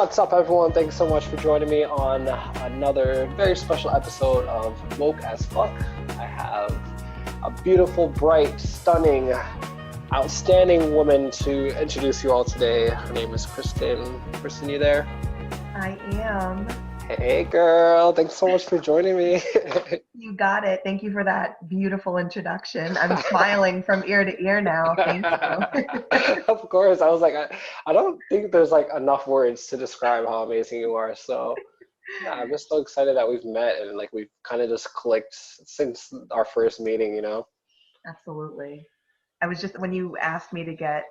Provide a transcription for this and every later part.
What's up, everyone? Thanks so much for joining me on another very special episode of Woke as Fuck. I have a beautiful, bright, stunning, outstanding woman to introduce you all today. Her name is Kristyn. Kristyn, you there? I am. Hey, girl. Thanks so much for joining me. You got it. Thank you for that beautiful introduction. I'm smiling from ear to ear now. Thank you. Of course. I was like, I don't think there's like enough words to describe how amazing you are. So yeah, I'm just so excited that we've met and like we've kind of just clicked since our first meeting. Absolutely. I was just, when you asked me to get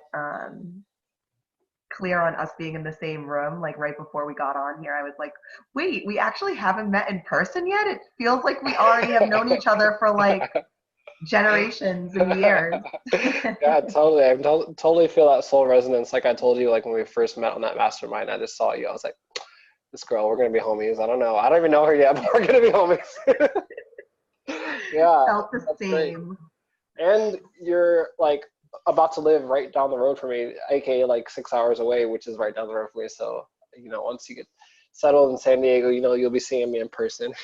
clear on us being in the same room, like right before we got on here, I was like, wait, we actually haven't met in person yet? It feels like we already have known each other for like generations and years. Yeah, totally. Totally feel that soul resonance. Like I told you, like when we first met on that mastermind, I just saw you. I was like, this girl, we're gonna be homies. I don't know. I don't even know her yet, but we're gonna be homies. Yeah, Felt the that's great. same. And you're like about to live right down the road from me, aka like 6 hours away, which is right down the road from me. So, once you get settled in San Diego, you'll be seeing me in person.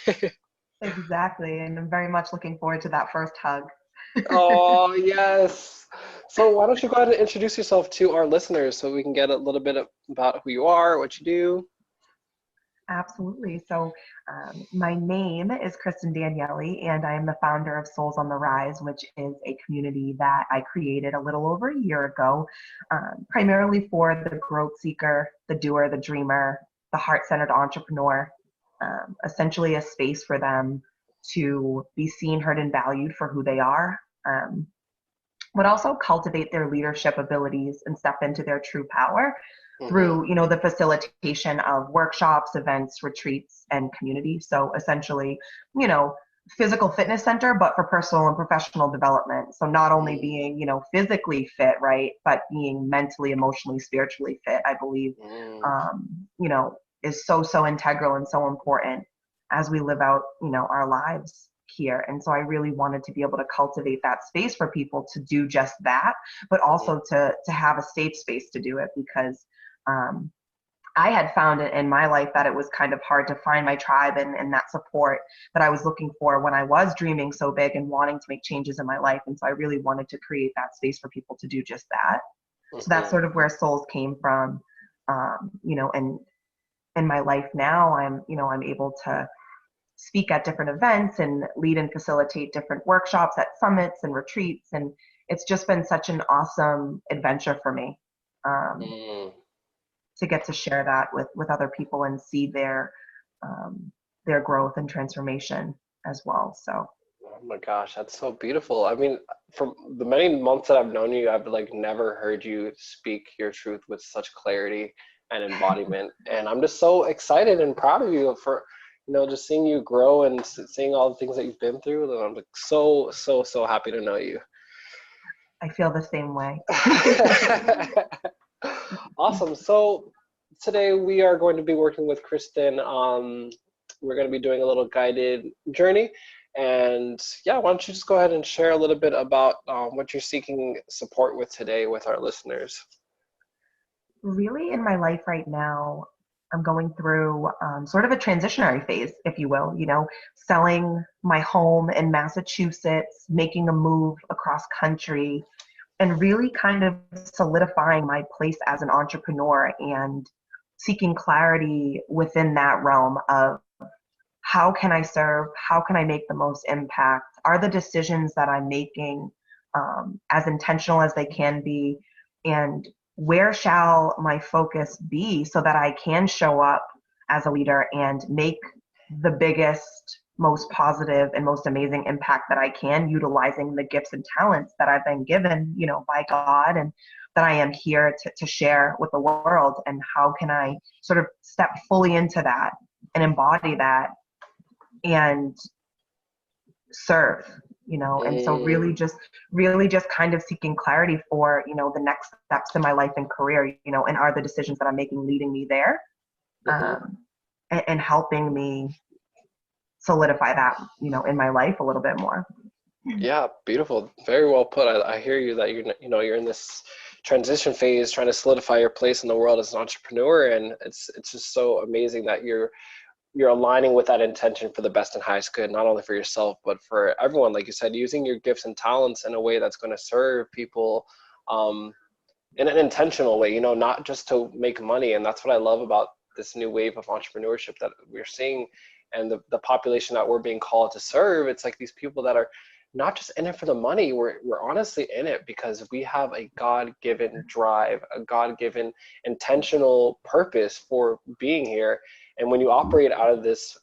Exactly. And I'm very much looking forward to that first hug. Oh, yes. So why don't you go ahead and introduce yourself to our listeners so we can get a little bit about who you are, what you do. Absolutely. So, my name is Kristyn Danieli, and I am the founder of Souls on the Rise, which is a community that I created a little over a year ago, primarily for the growth seeker, the doer, the dreamer, the heart-centered entrepreneur, essentially a space for them to be seen, heard, and valued for who they are, but also cultivate their leadership abilities and step into their true power Mm-hmm. through the facilitation of workshops, events, retreats, and community. So essentially, physical fitness center, but for personal and professional development. So not only being physically fit, right, but being mentally, emotionally, spiritually fit, I believe, Mm-hmm. is so integral and so important as we live out our lives here. And so I really wanted to be able to cultivate that space for people to do just that, but also to have a safe space to do it, because I had found it in my life that it was kind of hard to find my tribe and that support that I was looking for when I was dreaming so big and wanting to make changes in my life. And so I really wanted to create that space for people to do just that. So that's Mm-hmm. sort of where Souls came from. And in my life now, I'm able to speak at different events and lead and facilitate different workshops at summits and retreats. And it's just been such an awesome adventure for me. Mm. To get to share that with other people and see their growth and transformation as well. So Oh my gosh, that's so beautiful. I mean, from the many months that I've known you, I've like never heard you speak your truth with such clarity and embodiment. And I'm just so excited and proud of you for, just seeing you grow and seeing all the things that you've been through. And I'm like so happy to know you. I feel the same way. Awesome. So today we are going to be working with Kristyn. We're going to be doing a little guided journey. And yeah, why don't you just go ahead and share a little bit about what you're seeking support with today with our listeners? Really, in my life right now, I'm going through sort of a transitionary phase, if you will, selling my home in Massachusetts, making a move across country, and really kind of solidifying my place as an entrepreneur and seeking clarity within that realm of how can I serve? How can I make the most impact? Are the decisions that I'm making as intentional as they can be? And where shall my focus be so that I can show up as a leader and make the biggest, most positive, and most amazing impact that I can, utilizing the gifts and talents that I've been given, by God, and that I am here to share with the world? And how can I sort of step fully into that and embody that and serve, and so Mm, really just kind of seeking clarity for, the next steps in my life and career, and are the decisions that I'm making leading me there, mhm. and helping me solidify that, in my life a little bit more. Yeah, beautiful. Very well put. I hear you that you're in this transition phase, trying to solidify your place in the world as an entrepreneur. And it's just so amazing that you're aligning with that intention for the best and highest good, not only for yourself, but for everyone. Like you said, using your gifts and talents in a way that's going to serve people in an intentional way, not just to make money. And that's what I love about this new wave of entrepreneurship that we're seeing, and the population that we're being called to serve. It's like these people that are not just in it for the money. We're honestly in it because we have a God-given drive, a God-given intentional purpose for being here. And when you operate out of this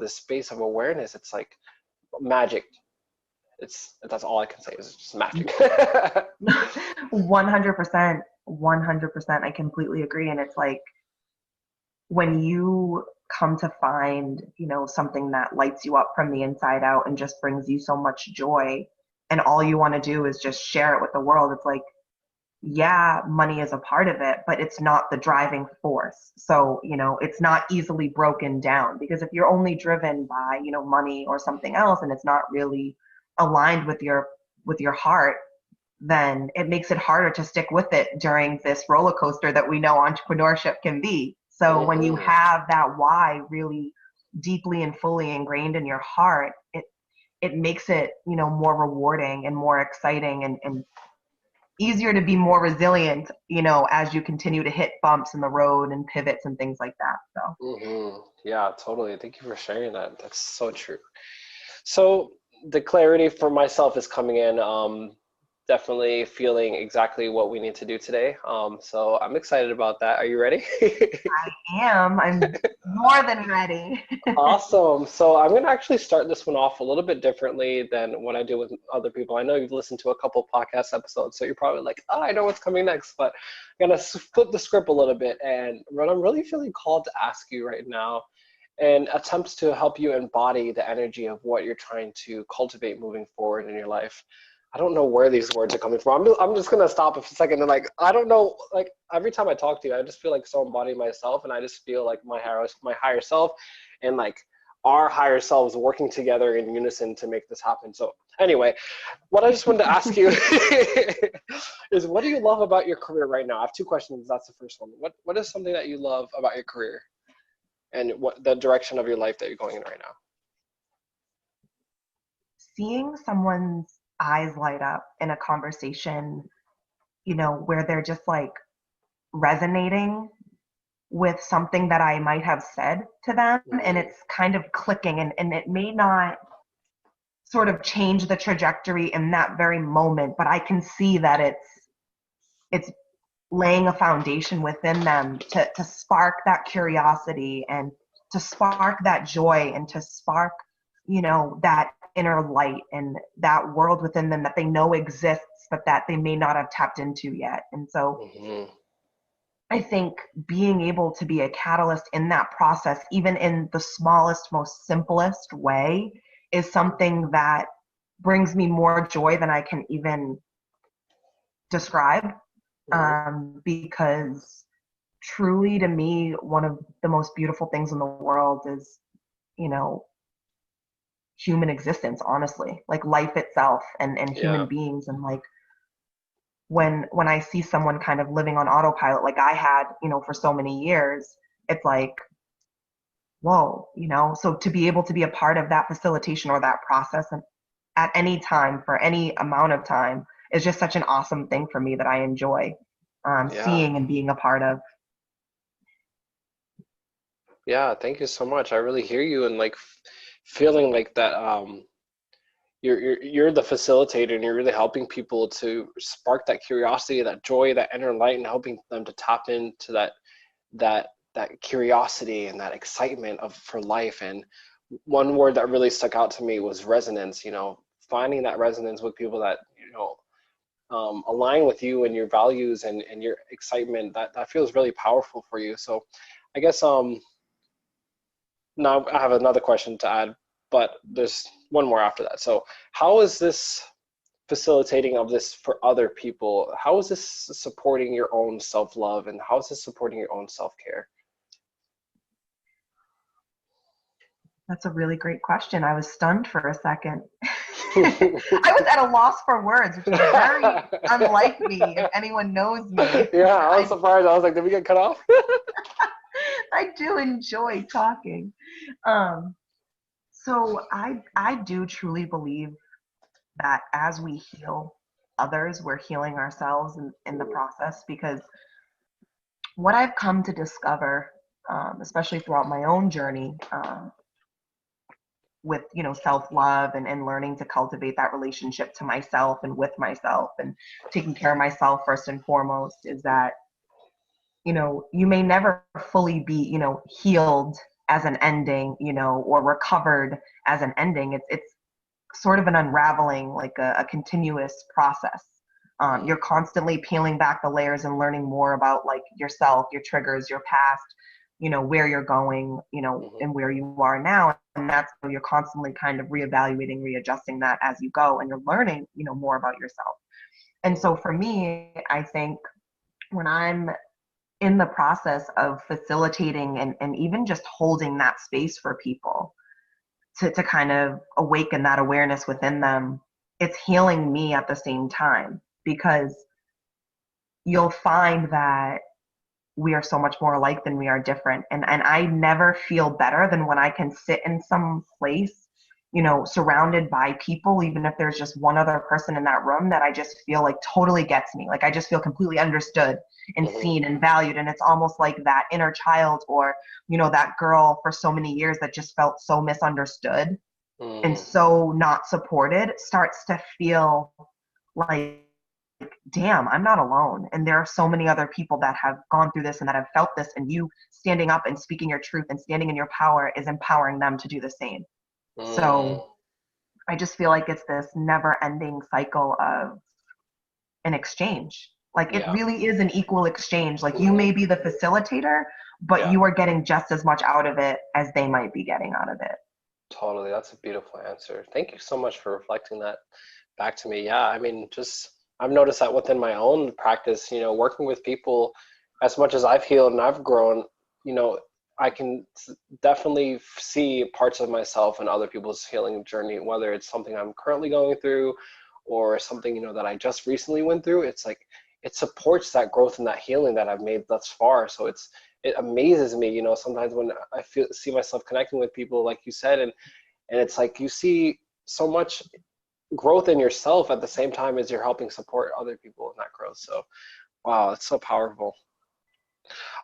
space of awareness, it's like magic. That's all I can say is it's just magic. 100%, 100%. I completely agree. And it's like when you come to find, something that lights you up from the inside out and just brings you so much joy, and all you want to do is just share it with the world. It's like, yeah, money is a part of it, but it's not the driving force. So, it's not easily broken down, because if you're only driven by, money or something else, and it's not really aligned with your heart, then it makes it harder to stick with it during this roller coaster that we know entrepreneurship can be. So when you have that why really deeply and fully ingrained in your heart, it makes it, more rewarding and more exciting and easier to be more resilient, as you continue to hit bumps in the road and pivots and things like that. So Yeah, totally. Thank you for sharing that. That's so true. So the clarity for myself is coming in. Definitely feeling exactly what we need to do today. So I'm excited about that. Are you ready? I'm more than ready. Awesome. So I'm going to actually start this one off a little bit differently than what I do with other people. I know you've listened to a couple podcast episodes, so you're probably like, oh, I know what's coming next, but I'm going to flip the script a little bit. And what I'm really feeling called to ask you right now, and attempts to help you embody the energy of what you're trying to cultivate moving forward in your life. I don't know where these words are coming from. I'm just going to stop for a second and I don't know, every time I talk to you, I just feel like so embodying myself, and I just feel like my higher self and our higher selves working together in unison to make this happen. So anyway, what I just wanted to ask you is, what do you love about your career right now? I have two questions. That's the first one. What is something that you love about your career and what the direction of your life that you're going in right now? Seeing someone's eyes light up in a conversation, where they're just resonating with something that I might have said to them, and it's kind of clicking, and it may not sort of change the trajectory in that very moment, but I can see that it's laying a foundation within them to spark that curiosity and to spark that joy and to spark, that inner light and that world within them that they know exists, but that they may not have tapped into yet. And so I think being able to be a catalyst in that process, even in the smallest, most simplest way, is something that brings me more joy than I can even describe. Because truly, to me, one of the most beautiful things in the world is, human existence, honestly, life itself and human beings. And when I see someone kind of living on autopilot like I had, for so many years, it's like, whoa, so to be able to be a part of that facilitation or that process and at any time for any amount of time is just such an awesome thing for me that I enjoy seeing and being a part of. Yeah, thank you so much. I really hear you, and feeling like that you're the facilitator, and you're really helping people to spark that curiosity, that joy, that inner light, and helping them to tap into that curiosity and that excitement for life. And one word that really stuck out to me was resonance. Finding that resonance with people that align with you and your values and your excitement, that feels really powerful for you. So I guess now I have another question to add, but there's one more after that. So how is this facilitating of this for other people? How is this supporting your own self-love, and how is this supporting your own self-care? That's a really great question. I was stunned for a second. I was at a loss for words, which is very unlike me if anyone knows me. Yeah, I was surprised. I was like, did we get cut off? I do enjoy talking. Um, so I do truly believe that as we heal others, we're healing ourselves in the process, because what I've come to discover, especially throughout my own journey, with self-love and learning to cultivate that relationship to myself and with myself and taking care of myself first and foremost, is that you may never fully be healed as an ending, or recovered as an ending. It's sort of an unraveling, like a continuous process. You're constantly peeling back the layers and learning more about like yourself, your triggers, your past, where you're going, and where you are now. And that's where you're constantly kind of reevaluating, readjusting that as you go, and you're learning, more about yourself. And so for me, I think when I'm in the process of facilitating and even just holding that space for people to kind of awaken that awareness within them, it's healing me at the same time, because you'll find that we are so much more alike than we are different. And I never feel better than when I can sit in some place, surrounded by people, even if there's just one other person in that room that I just feel like totally gets me. Like I just feel completely understood and seen and valued. And it's almost like that inner child, or, that girl for so many years that just felt so misunderstood and so not supported, starts to feel like, damn, I'm not alone. And there are so many other people that have gone through this and that have felt this, and you standing up and speaking your truth and standing in your power is empowering them to do the same. So I just feel like it's this never ending cycle of an exchange. Like it really is an equal exchange. Like you may be the facilitator, but you are getting just as much out of it as they might be getting out of it. Totally. That's a beautiful answer. Thank you so much for reflecting that back to me. Yeah, I mean, just I've noticed that within my own practice, working with people, as much as I've healed and I've grown, I can definitely see parts of myself and other people's healing journey, whether it's something I'm currently going through or something, that I just recently went through. It's like, it supports that growth and that healing that I've made thus far. So it amazes me, sometimes when I see myself connecting with people, like you said, and it's like you see so much growth in yourself at the same time as you're helping support other people in that growth. So, wow, it's so powerful.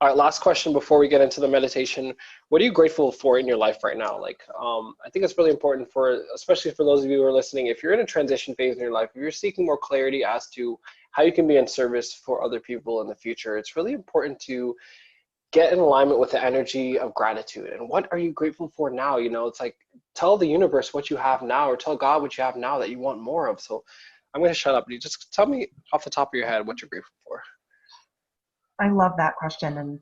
All right, last question before we get into the meditation. What are you grateful for in your life right now? Like, I think it's really important especially for those of you who are listening, if you're in a transition phase in your life, if you're seeking more clarity as to how you can be in service for other people in the future, it's really important to get in alignment with the energy of gratitude. And what are you grateful for now? It's like, tell the universe what you have now, or tell God what you have now that you want more of. So I'm going to shut up. You just tell me off the top of your head what you're grateful for. I love that question. And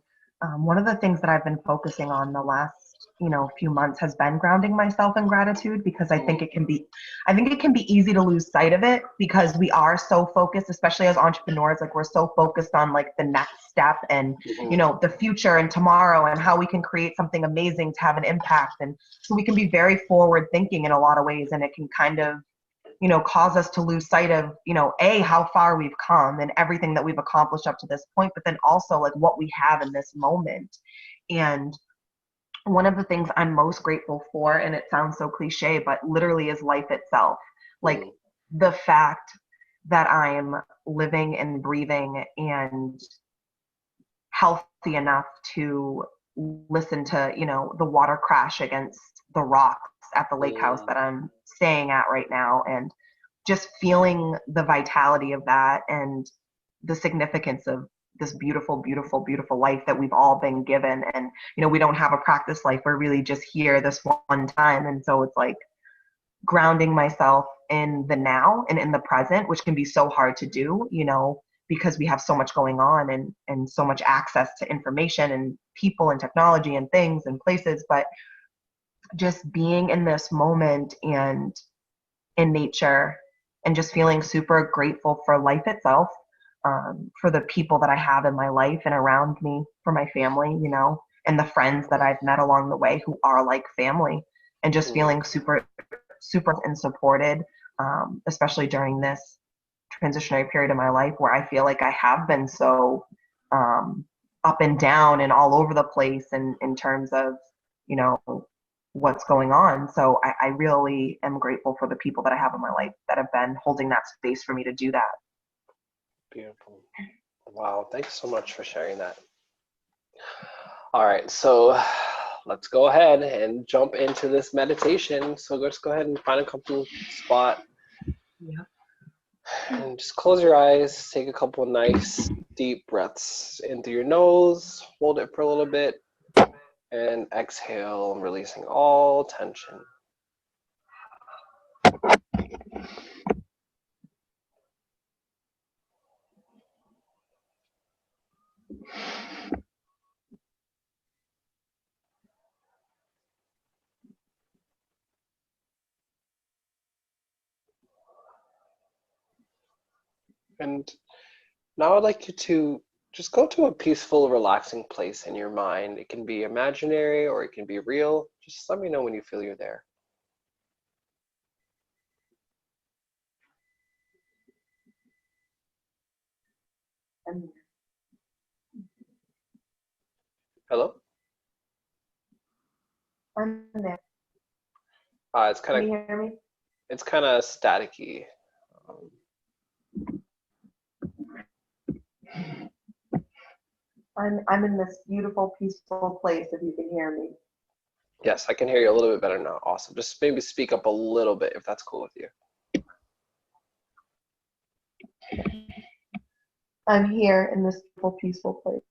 one of the things that I've been focusing on the last, few months has been grounding myself in gratitude, because I think it can be easy to lose sight of it, because we are so focused, especially as entrepreneurs, like we're so focused on like the next step and, the future and tomorrow and how we can create something amazing to have an impact. And so we can be very forward thinking in a lot of ways, and it can kind of, cause us to lose sight of, how far we've come and everything that we've accomplished up to this point, but then also like what we have in this moment. And one of the things I'm most grateful for, and it sounds so cliche, but literally is life itself. Like the fact that I'm living and breathing and healthy enough to listen to, the water crash against the rocks at the lake house that I'm staying at right now, and just feeling the vitality of that and the significance of this beautiful, beautiful, beautiful life that we've all been given. And, we don't have a practice life. We're really just here this one time. And so it's like grounding myself in the now and in the present, which can be so hard to do, because we have so much going on and so much access to information and people and technology and things and places. But just being in this moment and in nature, and just feeling super grateful for life itself, for the people that I have in my life and around me, for my family, and the friends that I've met along the way who are like family, and just feeling super, super and supported. especially during this transitionary period of my life where I feel like I have been so up and down and all over the place in terms of, you know, what's going on. So I really am grateful for the people that I have in my life that have been holding that space for me to do that. Beautiful. Wow. Thanks so much for sharing that. All right. So let's go ahead and jump into this meditation. So let's go ahead and find a comfortable spot. Yeah. And just close your eyes. Take a couple of nice deep breaths in through your nose. Hold it for a little bit. And exhale, releasing all tension. And now I'd like you to just go to a peaceful, relaxing place in your mind. It can be imaginary or it can be real. Just let me know when you feel you're there. Hello? I'm there. It's Can you hear me? It's kind of staticky. I'm in this beautiful, peaceful place, if you can hear me. Yes, I can hear you a little bit better now. Awesome. Just maybe speak up a little bit if that's cool with you. I'm here in this beautiful, peaceful place.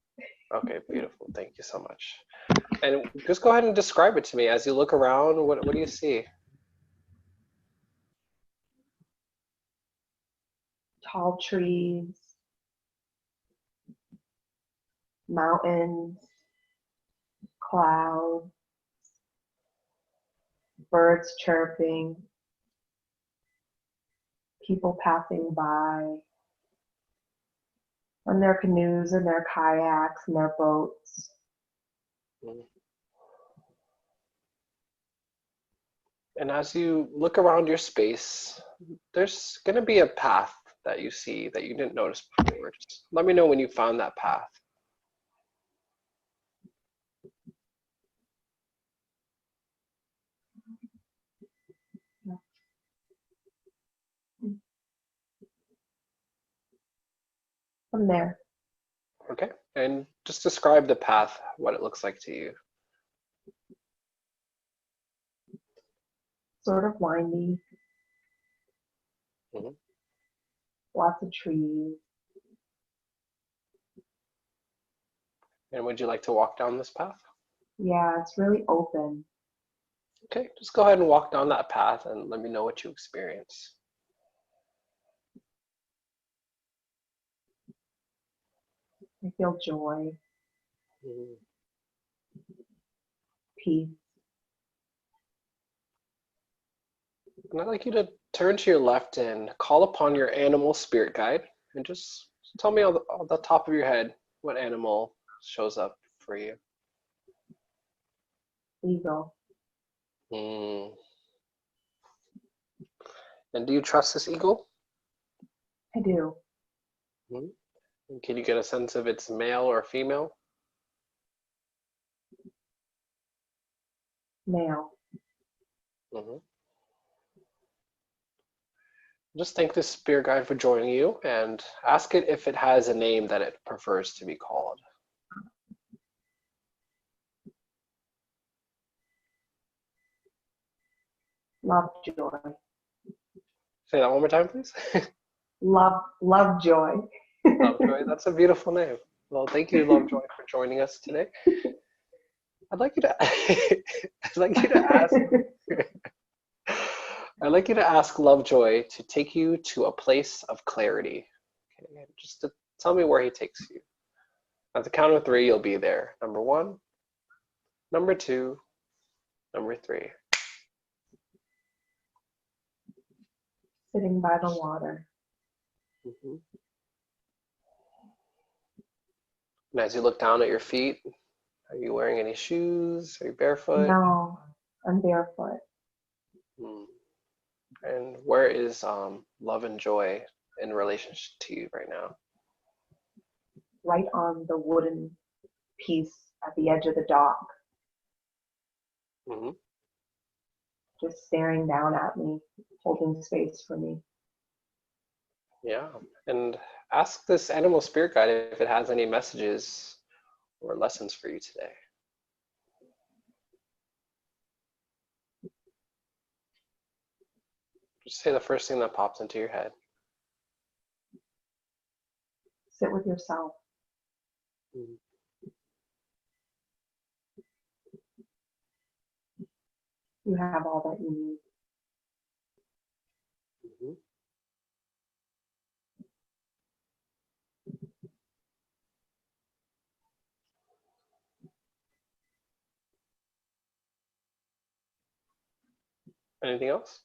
Okay, beautiful. Thank you so much. And just go ahead and describe it to me. As you look around, what do you see? Tall trees, mountains, clouds, birds chirping, people passing by on their canoes and their kayaks and their boats. And as you look around your space, there's going to be a path that you see that you didn't notice before. Just let me know when you found that path. From there, Okay, and just describe the path, what it looks like to you. sort of windy, Mhm. lots of trees. And would you like to walk down this path? Yeah, it's really open. Okay, just go ahead and walk down that path and let me know what you experience. I feel joy, Mhm. peace. And I'd like you to turn to your left and call upon your animal spirit guide and just tell me on the top of your head what animal shows up for you. Eagle. Mm. And do you trust this eagle? I do. Mm. And can you get a sense if it's male or female? Male. Mm-hmm. Just thank this spirit guide for joining you and ask it if it has a name that it prefers to be called. Love, joy. Say that one more time, please. Love, joy. Lovejoy, that's a beautiful name. Well, thank you, Lovejoy, for joining us today. I'd like you to, I'd like you to ask, I'd like you to ask Lovejoy to take you to a place of clarity. Okay, just to tell me where he takes you. At the count of 3, you'll be there. Number 1, number 2, number 3. Sitting by the water. Mm-hmm. And as you look down at your feet, are you wearing any shoes? Are you barefoot? No, I'm barefoot. Hmm. And where is love and joy in relationship to you right now? Right on the wooden piece at the edge of the dock, Hmm. just staring down at me, holding space for me. Yeah. And ask this animal spirit guide if it has any messages or lessons for you today. Just say the first thing that pops into your head. Sit with yourself. Mhm. You have all that you need. Mhm. Anything else?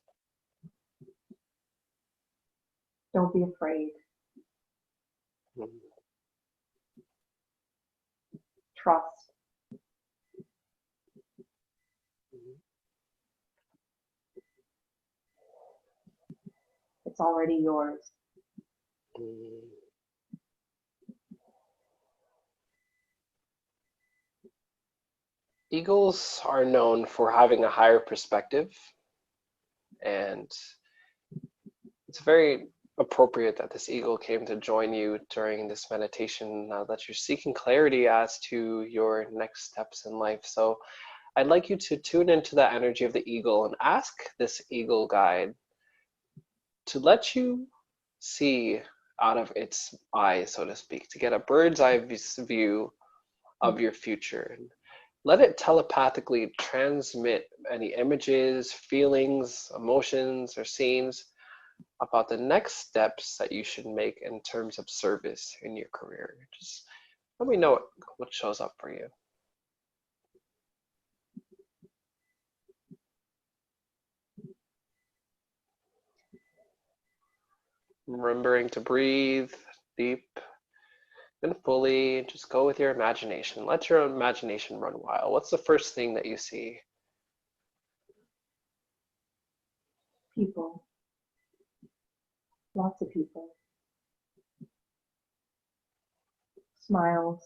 Don't be afraid. Mhm. Trust. Mhm. It's already yours. Mhm. Eagles are known for having a higher perspective, and it's very appropriate that this eagle came to join you during this meditation, that you're seeking clarity as to your next steps in life. So I'd like you to tune into the energy of the eagle and ask this eagle guide to let you see out of its eyes, so to speak, to get a bird's eye view of your future. And let it telepathically transmit any images, feelings, emotions, or scenes about the next steps that you should make in terms of service in your career. Just let me know what shows up for you. Remembering to breathe deep and fully, just go with your imagination. Let your imagination run wild. What's the first thing that you see? People. Lots of people. Smiles.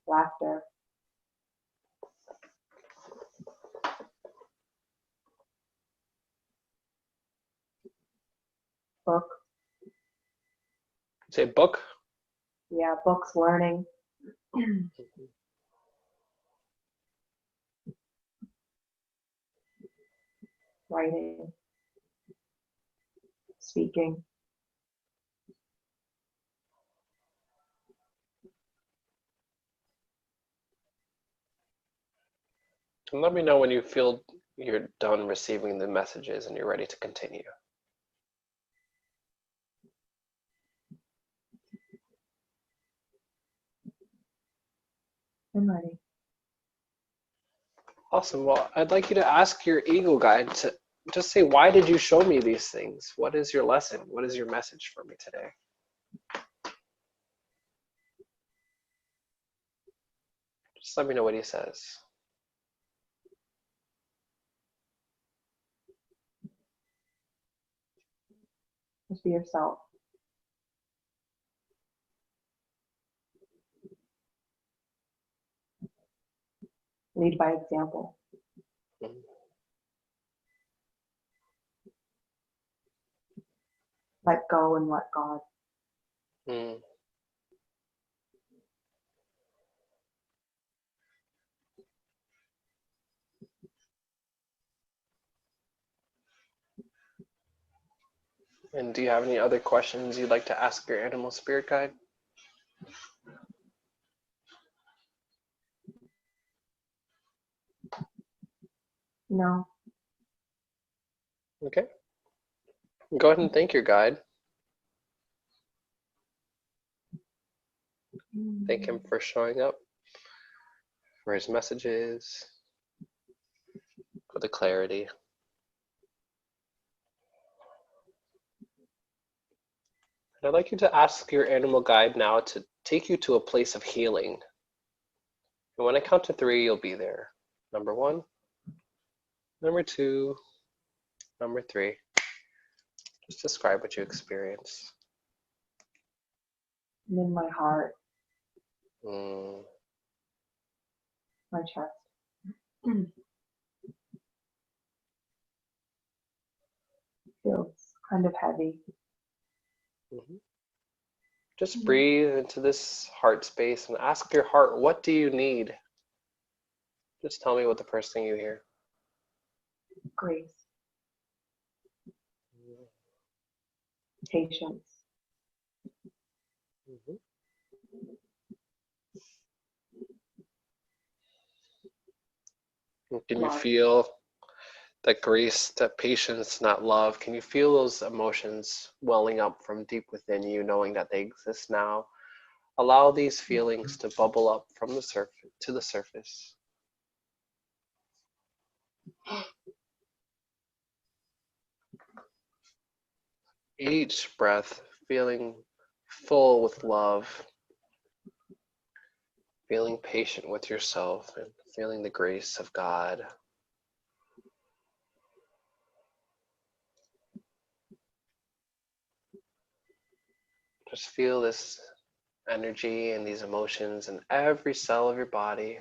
Laughter. Book. Say book. Yeah, books, learning. Writing. Speaking. And let me know when you feel you're done receiving the messages and you're ready to continue. I'm ready. Awesome. Well, I'd like you to ask your eagle guide to just say, why did you show me these things? What is your lesson? What is your message for me today? Just let me know what he says. Just be yourself. Lead by example. Mhm. Let go and let God. Mm. And do you have any other questions you'd like to ask your animal spirit guide? No. Okay. Go ahead and thank your guide. Thank him for showing up, for his messages, for the clarity. And I'd like you to ask your animal guide now to take you to a place of healing. And when I count to 3, you'll be there. Number 1, number 2, number 3. Just describe what you experience. And in my heart, Mm. my chest. Feels kind of heavy. Mhm. Just breathe into this heart space and ask your heart, what do you need? Just tell me what the first thing you hear. Grace, patience, Mhm. Can you love. feel that grace, that patience, that love? Can you feel those emotions welling up from deep within you, knowing that they exist now? Allow these feelings to bubble up from the surface to the surface. Each breath feeling full with love, feeling patient with yourself, and feeling the grace of God. Just feel this energy and these emotions in every cell of your body.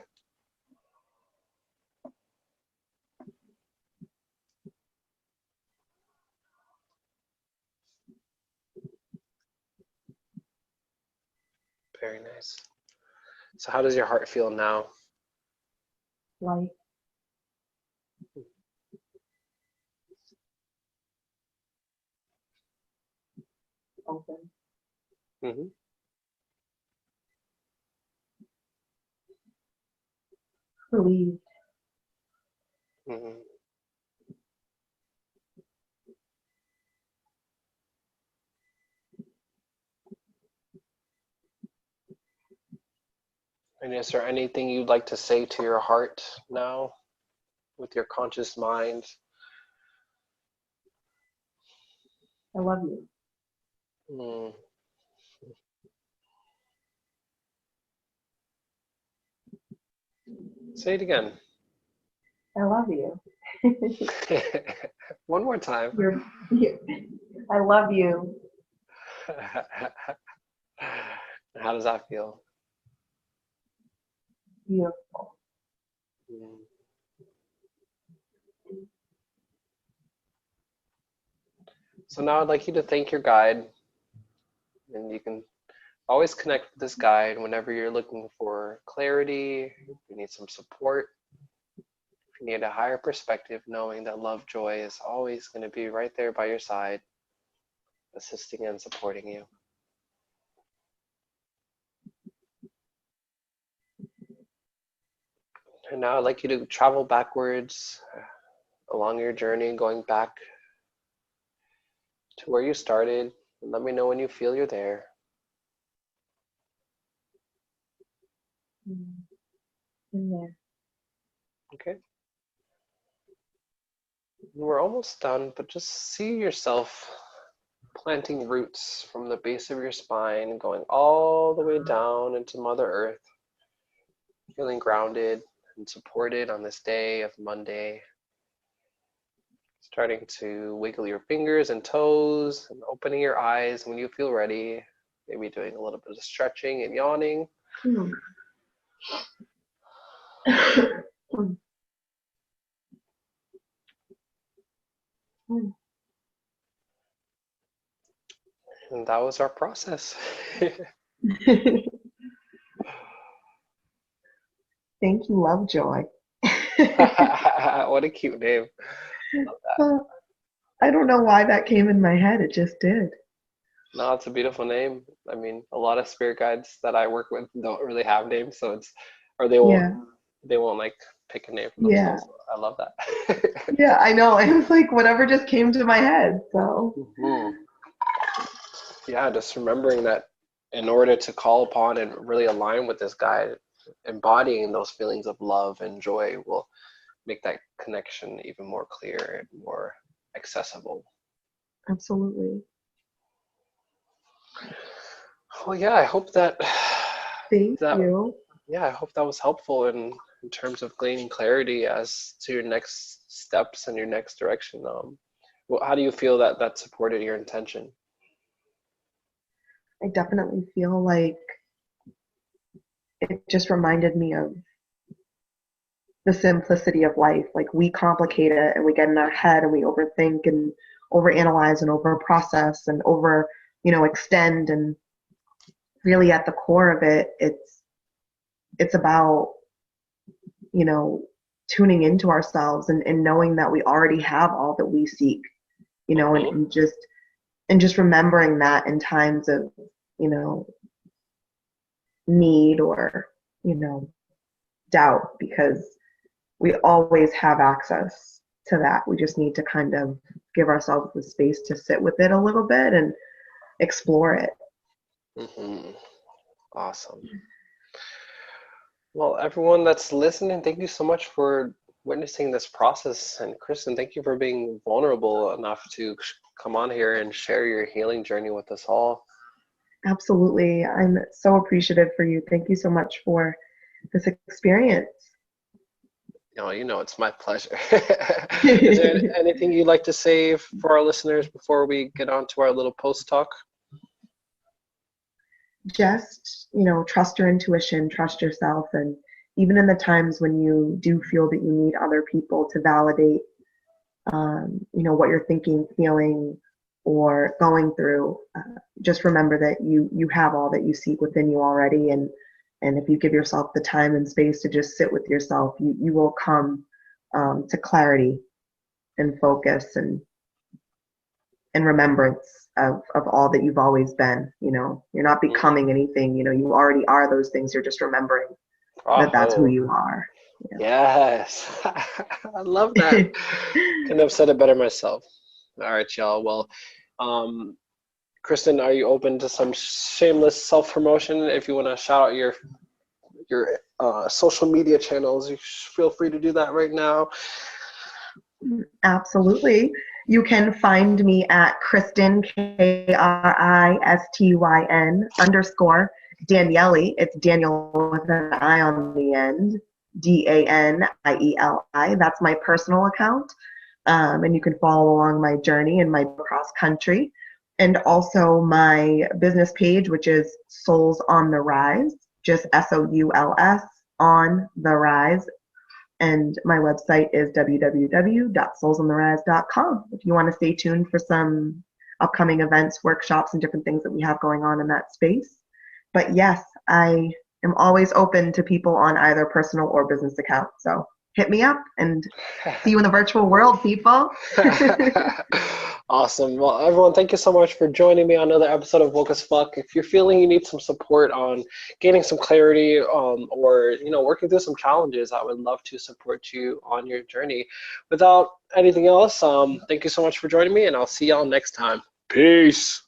Very nice. So how does your heart feel now? Light, open, Mm-hmm. relieved. Mm-hmm. And is there anything you'd like to say to your heart now with your conscious mind? I love you. Mm. Say it again. I love you. One more time. I love you. How does that feel? Beautiful. Mm. So now I'd like you to thank your guide, and you can always connect with this guide whenever you're looking for clarity, if you need some support, if you need a higher perspective, knowing that love, joy is always going to be right there by your side, assisting and supporting you. And now I'd like you to travel backwards along your journey, going back to where you started. And let me know when you feel you're there. In there. Okay. We're almost done, but just see yourself planting roots from the base of your spine, going all the way down into Mother Earth, feeling grounded and supported on this day of Monday. Starting to wiggle your fingers and toes and opening your eyes when you feel ready. Maybe doing a little bit of stretching and yawning. Hmm. And that was our process. Thank you, Lovejoy. What a cute name. Love that. I don't know why that came in my head. It just did. No, it's a beautiful name. I mean, a lot of spirit guides that I work with don't really have names, so it's, or Yeah. they won't like pick a name for Yeah. themselves. I love that. Yeah, I know. I was like, whatever just came to my head. So, Mhm. Yeah, just remembering that in order to call upon and really align with this guide, embodying those feelings of love and joy will make that connection even more clear and more accessible. absolutely. Well, yeah, I hope that Thank that you. yeah, I hope that was helpful in terms of gaining clarity as to your next steps and your next direction. Well, how do you feel that that supported your intention? I definitely feel like it just reminded me of the simplicity of life. Like we complicate it and we get in our head and we overthink and overanalyze and overprocess and over, extend. And really at the core of it, it's about, you know, tuning into ourselves and knowing that we already have all that we seek, and, Mm-hmm. and just remembering that in times of, you know, need or, you know, doubt, because we always have access to that. We just need to kind of give ourselves the space to sit with it a little bit and explore it. Mm-hmm. Awesome. Well, everyone that's listening, thank you so much for witnessing this process. And Kristyn, thank you for being vulnerable enough to come on here and share your healing journey with us all. Absolutely. I'm so appreciative for you. Thank you so much for this experience. It's my pleasure. Is there anything you'd like to say for our listeners before we get on to our little post talk? Just, trust your intuition, trust yourself. And even in the times when you do feel that you need other people to validate, what you're thinking, feeling, or going through, just remember that you have all that you seek within you already. And if you give yourself the time and space to just sit with yourself, you will come to clarity and focus and remembrance of all that you've always been. You're not Mm. becoming anything, you already are those things. You're just remembering that that's who Oh, you are. yes. I love that. Yeah. Couldn't have said it better myself. All right, y'all. Well, um, Kristyn, are you open to some shameless self-promotion? If you want to shout out your social media channels, you feel free to do that right now. Absolutely. You can find me at Kristyn, Kristyn _Danieli. It's Daniel with an I on the end, Danieli. That's my personal account. And you can follow along my journey and my cross country. And also my business page, which is Souls on the Rise, just SOULS on the Rise. And my website is www.soulsontherise.com if you want to stay tuned for some upcoming events, workshops, and different things that we have going on in that space. But yes, I am always open to people on either personal or business accounts. So hit me up and see you in the virtual world, people. Awesome. Well, everyone, thank you so much for joining me on another episode of Woke as Fuck. If you're feeling you need some support on gaining some clarity, or working through some challenges, I would love to support you on your journey. Without anything else, thank you so much for joining me, and I'll see y'all next time. Peace.